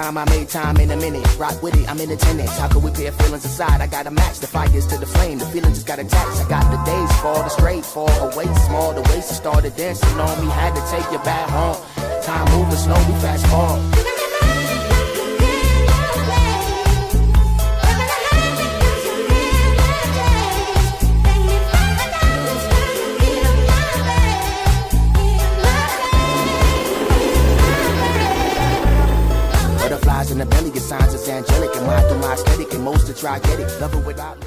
time, I made time in a minute. Rock with it, I'm in attendance. How could we pair feelings aside? I gotta match the fires to the flame. The feelings just got attached. I got the days fall, the straight fall away small. The waist started dancing on me. Had to take you back home. Time moving slow, we fast forward. Butterflies in the belly, your signs is angelic. And mine through my aesthetic, and most are try get it. Love it without